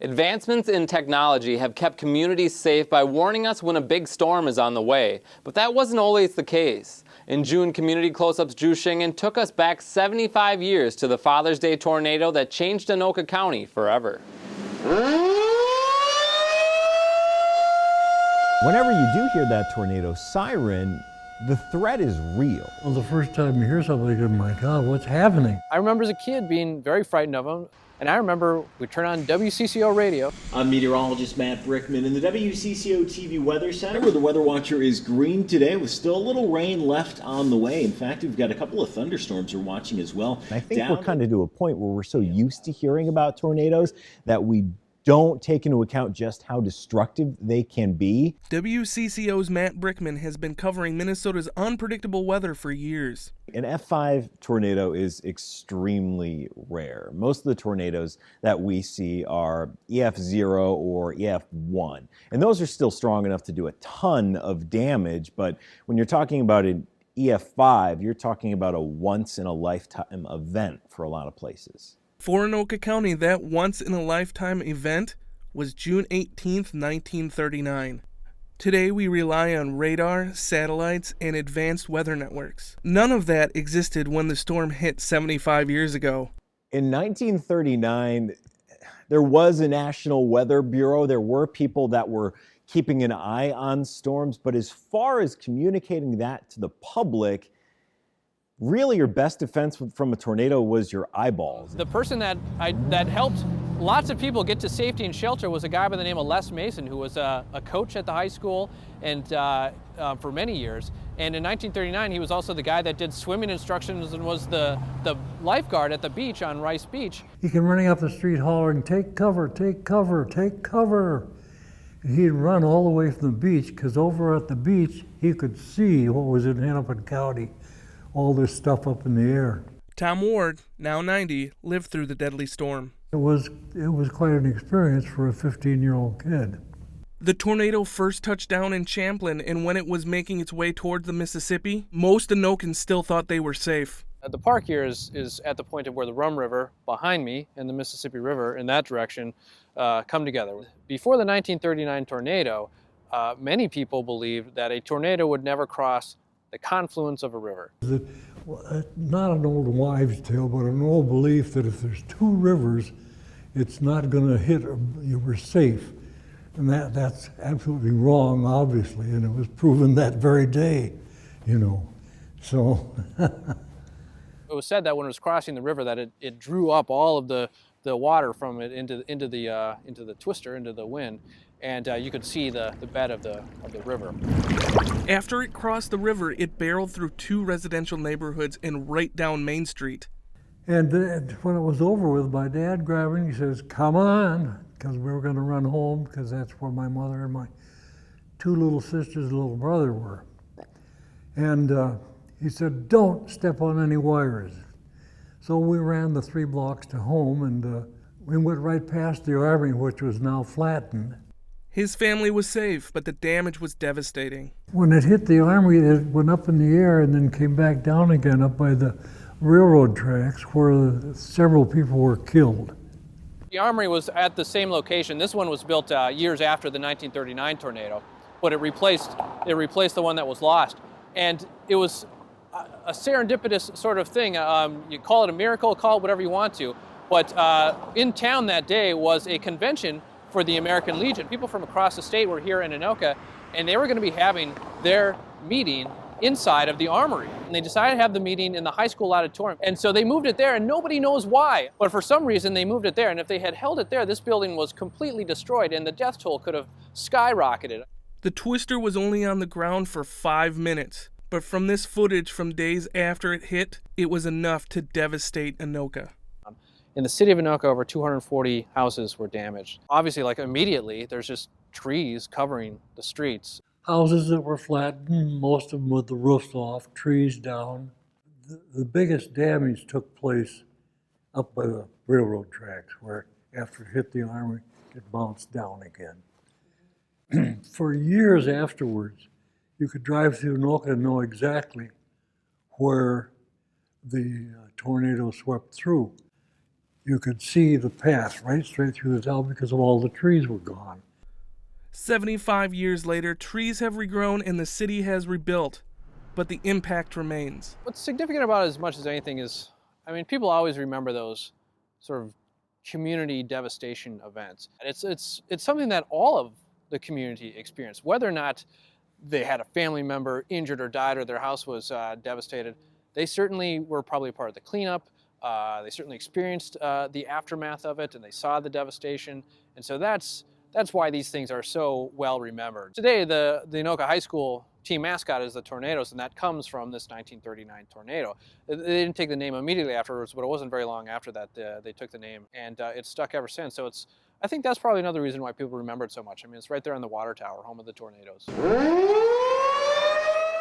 Advancements in technology have kept communities safe by warning us when a big storm is on the way, but that wasn't always the case. In June, Community Close-Up's Drew Shingen took us back 75 years to the Father's Day tornado that changed Anoka County forever. Whenever you do hear that tornado siren, the threat is real. Well, the first time you hear something, you go, my God, what's happening? I remember as a kid being very frightened of them, and I remember we turn on WCCO radio. I'm meteorologist Matt Brickman in the WCCO TV Weather Center, where the weather watcher is green today with still a little rain left on the way. In fact, we've got a couple of thunderstorms we're watching as well. I think we're kind of to a point where we're so used to hearing about tornadoes that we don't take into account just how destructive they can be. WCCO's Matt Brickman has been covering Minnesota's unpredictable weather for years. An F5 tornado is extremely rare. Most of the tornadoes that we see are EF0 or EF1, and those are still strong enough to do a ton of damage, but when you're talking about an EF5, you're talking about a once-in-a-lifetime event for a lot of places. For Anoka County, that once-in-a-lifetime event was June 18th, 1939. Today, we rely on radar, satellites, and advanced weather networks. None of that existed when the storm hit 75 years ago. In 1939, there was a National Weather Bureau. There were people that were keeping an eye on storms, but as far as communicating that to the public, really your best defense from a tornado was your eyeballs. The person that helped lots of people get to safety and shelter was a guy by the name of Les Mason, who was a coach at the high school and for many years. And in 1939, he was also the guy that did swimming instructions and was the lifeguard at the beach on Rice Beach. He came running up the street hollering, take cover, take cover, take cover. And he'd run all the way from the beach, because over at the beach, he could see what was in Anoka County, all this stuff up in the air. Tom Ward, now 90, lived through the deadly storm. It was quite an experience for a 15-year-old kid. The tornado first touched down in Champlin, and when it was making its way toward the Mississippi, most Anokans still thought they were safe. The park here is at the point of where the Rum River behind me and the Mississippi River in that direction come together. Before the 1939 tornado, many people believed that a tornado would never cross the confluence of a river. Not an old wives' tale, but an old belief that if there's two rivers, it's not going to hit, you were safe. And that's absolutely wrong, obviously, and it was proven that very day, you know. So it was said that when it was crossing the river that it drew up all of the water from it into the twister, into the wind, and you could see the bed of the river. After it crossed the river, it barreled through two residential neighborhoods and right down Main Street. And then when it was over with, my dad grabbed me, he says, come on, because we were going to run home, because that's where my mother and my two little sisters and little brother were. And he said, don't step on any wires. So we ran the 3 blocks to home, and we went right past the Army, which was now flattened. His family was safe, but the damage was devastating. When it hit the Army, it went up in the air and then came back down again up by the railroad tracks, where several people were killed. The Armory was at the same location. This one was built years after the 1939 tornado, but it replaced the one that was lost. And it was a serendipitous sort of thing. You call it a miracle, call it whatever you want to. But in town that day was a convention for the American Legion. People from across the state were here in Anoka, and they were going to be having their meeting inside of the Armory. And they decided to have the meeting in the high school auditorium. And so they moved it there, and nobody knows why. But for some reason, they moved it there. And if they had held it there, this building was completely destroyed, and the death toll could have skyrocketed. The twister was only on the ground for 5 minutes. But from this footage from days after it hit, it was enough to devastate Anoka. In the city of Anoka, over 240 houses were damaged. Obviously, like immediately, there's just trees covering the streets. Houses that were flattened, most of them with the roofs off, trees down. The biggest damage took place up by the railroad tracks, where after it hit the Army, it bounced down again. For years afterwards, you could drive through Anoka and know exactly where the tornado swept through. You could see the path right straight through the town because of all the trees were gone. 75 years later, trees have regrown and the city has rebuilt, but the impact remains. What's significant about it as much as anything is, I mean, people always remember those sort of community devastation events. And it's something that all of the community experienced, whether or not they had a family member injured or died or their house was devastated. They certainly were probably a part of the cleanup. They certainly experienced the aftermath of it, and they saw the devastation. And so that's why these things are so well remembered. Today, the Anoka High School team mascot is the Tornadoes, and that comes from this 1939 tornado. They didn't take the name immediately afterwards, but it wasn't very long after that they took the name, and it's stuck ever since. So I think that's probably another reason why people remember it so much. I mean, it's right there on the water tower, home of the Tornadoes.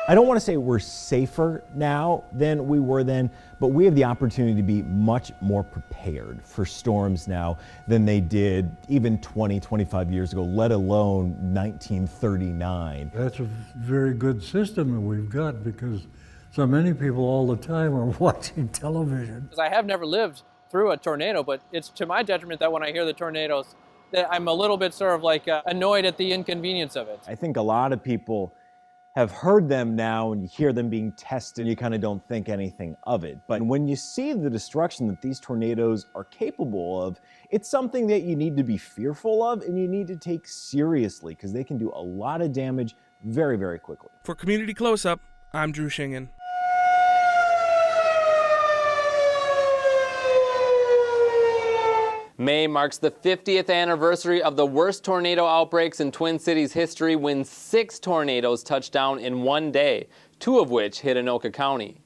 I don't want to say we're safer now than we were then, but we have the opportunity to be much more prepared for storms now than they did even 20, 25 years ago, let alone 1939. That's a very good system that we've got because so many people all the time are watching television. Because I have never lived through a tornado, but it's to my detriment that when I hear the tornadoes, that I'm a little bit sort of like annoyed at the inconvenience of it. I think a lot of people have heard them now and you hear them being tested, you kind of don't think anything of it. But when you see the destruction that these tornadoes are capable of, it's something that you need to be fearful of and you need to take seriously because they can do a lot of damage very, very quickly. For Community Close-Up, I'm Drew Shingen. May marks the 50th anniversary of the worst tornado outbreaks in Twin Cities history when 6 tornadoes touched down in one day, 2 of which hit Anoka County.